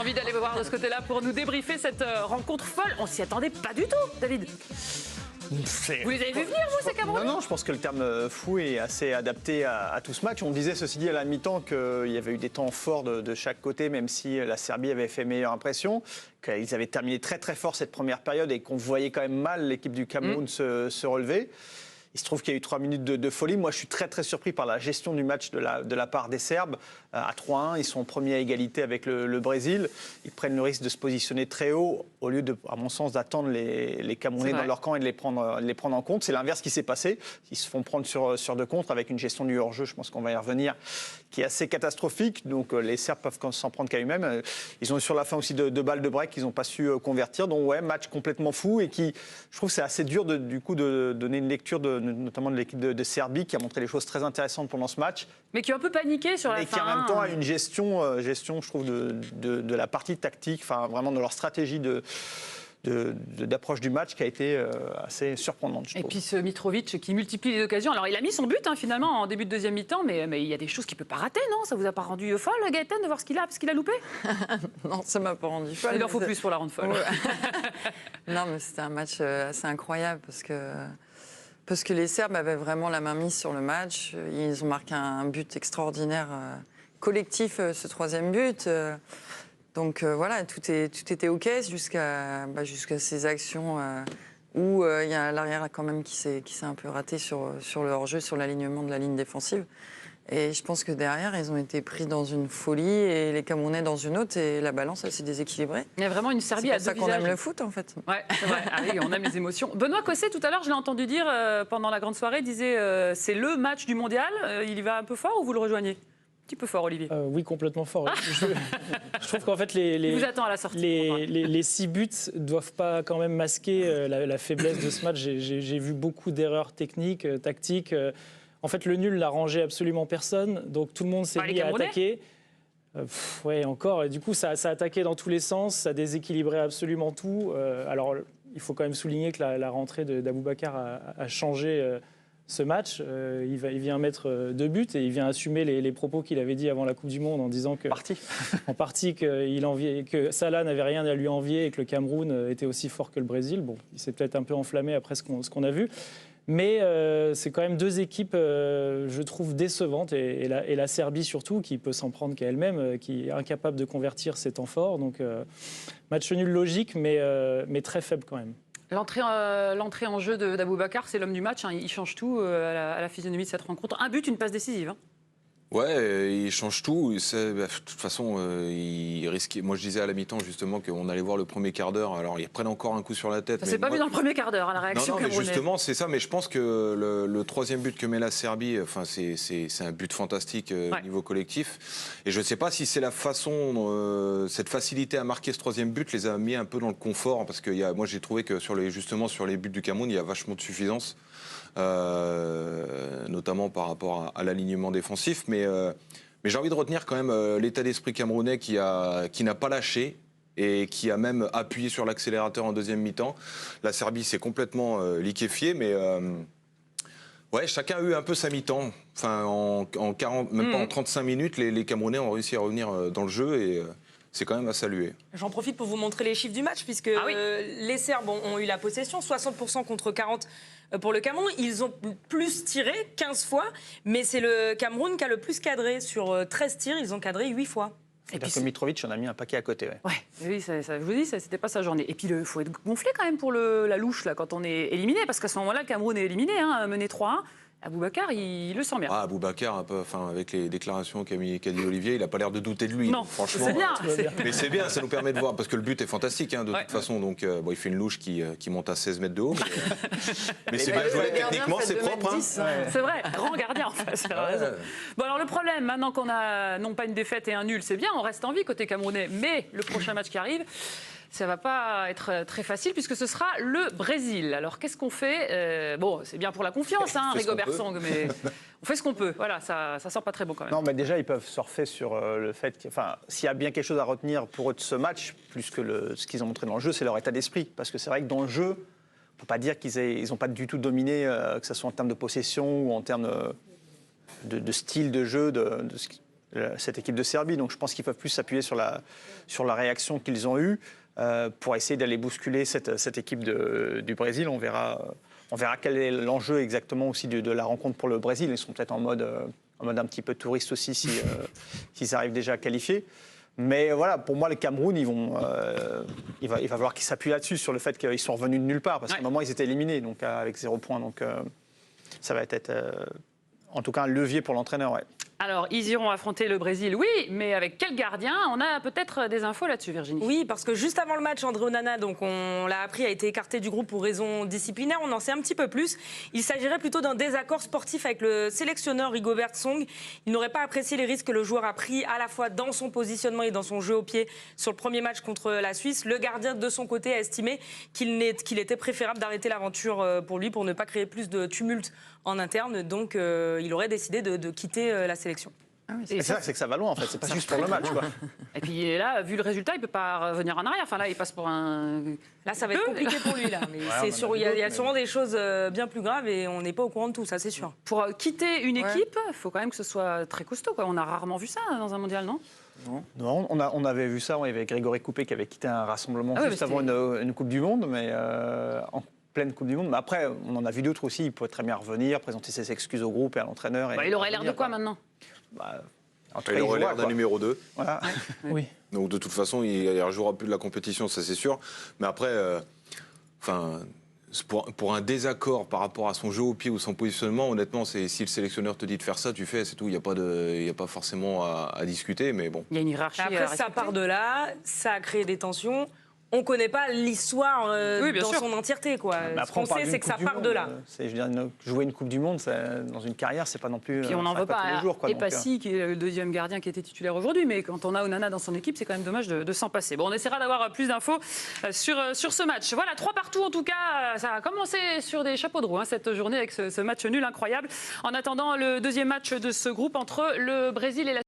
Envie d'aller voir de ce côté-là pour nous débriefer cette rencontre folle. On s'y attendait pas du tout, David. Vous les avez vus venir, vous, ces Camerounais? Non, je pense que le terme fou est assez adapté à tout ce match. On disait, ceci dit, à la mi-temps qu'il y avait eu des temps forts de chaque côté, même si la Serbie avait fait meilleure impression, qu'ils avaient terminé très très fort cette première période et qu'on voyait quand même mal l'équipe du Cameroun se relever. Il se trouve qu'il y a eu 3 minutes de folie. Moi, je suis très très surpris par la gestion du match de la part des Serbes. À 3-1, ils sont premiers à égalité avec le Brésil. Ils prennent le risque de se positionner très haut au lieu, à mon sens, d'attendre les Camerounais dans leur camp et de les prendre en compte. C'est l'inverse qui s'est passé. Ils se font prendre sur deux contre avec une gestion du hors-jeu, je pense qu'on va y revenir, qui est assez catastrophique. Donc les Serbes peuvent s'en prendre qu'à eux-mêmes. Ils ont eu sur la fin aussi deux balles de break qu'ils n'ont pas su convertir. Donc ouais, match complètement fou et qui, je trouve, c'est assez dur du coup de donner une lecture notamment de l'équipe de Serbie qui a montré des choses très intéressantes pendant ce match. Mais qui a un peu paniqué sur la fin. Et qui en même temps a une gestion, je trouve, de la partie tactique, enfin vraiment de leur stratégie d'approche du match qui a été assez surprenante. Et puis ce Mitrovic qui multiplie les occasions. Alors il a mis son but finalement en début de deuxième mi-temps, mais il y a des choses qu'il ne peut pas rater, non? Ça vous a pas rendu folle, Gaëtan, de voir ce qu'il a loupé? Non, ça m'a pas rendu folle. Il en faut plus pour la rendre folle. Ouais. Non, mais c'était un match assez incroyable parce que les Serbes avaient vraiment la main mise sur le match. Ils ont marqué un but extraordinaire collectif, ce troisième but. Donc voilà, tout était OK jusqu'à ces actions où il y a l'arrière quand même qui s'est un peu raté sur le hors-jeu, sur l'alignement de la ligne défensive. Et je pense que derrière, ils ont été pris dans une folie et les Camerounais dans une autre et la balance, elle s'est déséquilibrée. Il y a vraiment une Serbie à deux visages. C'est pour ça qu'on aime le foot, en fait. Ouais, c'est vrai. Ah oui, on aime les émotions. Benoît Cosset, tout à l'heure, je l'ai entendu dire pendant la grande soirée, disait c'est le match du mondial. Il y va un peu fort ou vous le rejoignez? Un petit peu fort, Olivier. Oui, complètement fort. Je trouve qu'en fait, vous attend à la sortie, les 6 buts ne doivent pas quand même masquer la faiblesse de ce match. J'ai vu beaucoup d'erreurs techniques, tactiques. En fait, le nul n'a rangé absolument personne, donc tout le monde s'est mis à attaquer. Ouais, encore. Et du coup, ça a attaqué dans tous les sens, ça a déséquilibré absolument tout. Alors, il faut quand même souligner que la rentrée d'Aboubacar a changé ce match. Il vient mettre 2 buts et il vient assumer les propos qu'il avait dit avant la Coupe du Monde en disant que, en partie que Salah n'avait rien à lui envier et que le Cameroun était aussi fort que le Brésil. Bon, il s'est peut-être un peu enflammé après ce qu'on a vu. Mais c'est quand même 2 équipes, je trouve, décevantes. Et la Serbie, surtout, qui peut s'en prendre qu'à elle-même, qui est incapable de convertir ses temps forts. Donc, match nul logique, mais très faible quand même. L'entrée en jeu d'Aboubacar, c'est l'homme du match. Il change tout à la physionomie de cette rencontre. Un but, une passe décisive. Ouais, il change tout. De toute façon, il risquait. Moi, je disais à la mi-temps justement qu'on allait voir le premier quart d'heure. Alors, ils prennent encore un coup sur la tête. Ça s'est pas vu dans le premier quart d'heure, la réaction. Non, mais justement, c'est ça. Mais je pense que le troisième but que met la Serbie, enfin, c'est un but fantastique au niveau collectif. Et je ne sais pas si c'est la façon, cette facilité à marquer ce troisième but les a mis un peu dans le confort, parce que moi, j'ai trouvé que sur les buts du Cameroun, il y a vachement de suffisance. Notamment par rapport à l'alignement défensif, mais j'ai envie de retenir quand même l'état d'esprit camerounais qui n'a pas lâché et qui a même appuyé sur l'accélérateur en deuxième mi-temps. La Serbie s'est complètement liquéfiée, mais ouais, chacun a eu un peu sa mi-temps. Enfin, en 40, même pas en 35 minutes, les Camerounais ont réussi à revenir dans le jeu et c'est quand même à saluer. J'en profite pour vous montrer les chiffres du match, puisque les Serbes ont eu la possession, 60% contre 40% pour le Cameroun. Ils ont plus tiré, 15 fois, mais c'est le Cameroun qui a le plus cadré. Sur 13 tirs, ils ont cadré 8 fois. Et puis Mitrovic en a mis un paquet à côté. Oui, je vous dis, c'était pas sa journée. Et puis il faut être gonflé quand même pour la louche là, quand on est éliminé, parce qu'à ce moment-là, le Cameroun est éliminé, mené 3-1. Aboubacar, il le sent bien. Aboubacar, avec les déclarations qu'a dit Olivier, il n'a pas l'air de douter de lui. Non, franchement. c'est bien. Mais c'est bien, ça nous permet de voir, parce que le but est fantastique, de toute façon. Donc, il fait une louche qui monte à 16 mètres de haut. Mais c'est bien joué, techniquement, c'est propre. C'est vrai, grand gardien en face. Bon, alors le problème, maintenant qu'on a non pas une défaite et un nul, c'est bien, on reste en vie côté camerounais. Mais le prochain match qui arrive, ça ne va pas être très facile puisque ce sera le Brésil. Alors qu'est-ce qu'on fait? Bon, c'est bien pour la confiance, Rigobert Song, mais on fait ce qu'on peut. Voilà, ça sent pas très bon quand même. Non, mais déjà, ils peuvent surfer sur le fait s'il y a bien quelque chose à retenir pour eux de ce match, plus que ce qu'ils ont montré dans le jeu, c'est leur état d'esprit. Parce que c'est vrai que dans le jeu, on ne peut pas dire qu'ils n'ont pas du tout dominé, que ce soit en termes de possession ou en termes de style de jeu, cette équipe de Serbie. Donc je pense qu'ils peuvent plus s'appuyer sur la réaction qu'ils ont eue pour essayer d'aller bousculer cette équipe du Brésil. On verra quel est l'enjeu exactement aussi de la rencontre pour le Brésil. Ils sont peut-être en mode un petit peu touriste aussi s'ils arrivent déjà à qualifier. Mais voilà, pour moi, le Cameroun, il va falloir qu'ils s'appuient là-dessus, sur le fait qu'ils sont revenus de nulle part. Parce qu'à un moment, ils étaient éliminés donc, avec 0 point. Donc ça va être en tout cas un levier pour l'entraîneur. Ouais. Alors, ils iront affronter le Brésil, oui, mais avec quel gardien? On a peut-être des infos là-dessus, Virginie. Oui, parce que juste avant le match, André Onana, donc on l'a appris, a été écarté du groupe pour raison disciplinaire. On en sait un petit peu plus. Il s'agirait plutôt d'un désaccord sportif avec le sélectionneur Rigobert Song. Il n'aurait pas apprécié les risques que le joueur a pris à la fois dans son positionnement et dans son jeu au pied sur le premier match contre la Suisse. Le gardien, de son côté, a estimé qu'il était préférable d'arrêter l'aventure pour lui, pour ne pas créer plus de tumulte en interne. Donc, il aurait décidé de quitter la sélection. Ah oui, Et c'est que ça va loin en fait, c'est pas juste pour le match. Quoi. Et puis là, vu le résultat, il ne peut pas revenir en arrière. Enfin là, il passe pour un... Là, ça va être compliqué pour lui. Là. Mais il y a sûrement des choses bien plus graves et on n'est pas au courant de tout, ça c'est sûr. Pour quitter une équipe, il faut quand même que ce soit très costaud. Quoi. On a rarement vu ça dans un mondial, non? Non, on avait vu ça, il y avait Grégory Coupé qui avait quitté un rassemblement juste avant une Coupe du Monde, mais en pleine Coupe du Monde. Mais après, on en a vu d'autres aussi, il pourrait très bien revenir, présenter ses excuses au groupe et à l'entraîneur. Il aurait l'air de quoi maintenant? En tout cas, il aurait l'air d'un numéro 2. Voilà. Oui. Donc de toute façon, il ne jouera plus de la compétition, ça c'est sûr. Mais après, pour un désaccord par rapport à son jeu au pied ou son positionnement, honnêtement, si le sélectionneur te dit de faire ça, tu fais, c'est tout. Il n'y a pas forcément à discuter, mais bon. Il y a une hiérarchie. Après, ça part de là, ça a créé des tensions. On ne connaît pas l'histoire dans son entièreté. Quoi. Ce qu'on sait, c'est que ça part de là. Jouer une Coupe du Monde dans une carrière, c'est pas non plus. Puis on n'en veut pas tous les jours, et Passy, qui est le deuxième gardien qui était titulaire aujourd'hui, mais quand on a Onana dans son équipe, c'est quand même dommage de s'en passer. Bon, on essaiera d'avoir plus d'infos sur ce match. Voilà, 3 partout en tout cas. Ça a commencé sur des chapeaux de roue cette journée avec ce match nul incroyable. En attendant le deuxième match de ce groupe entre le Brésil et la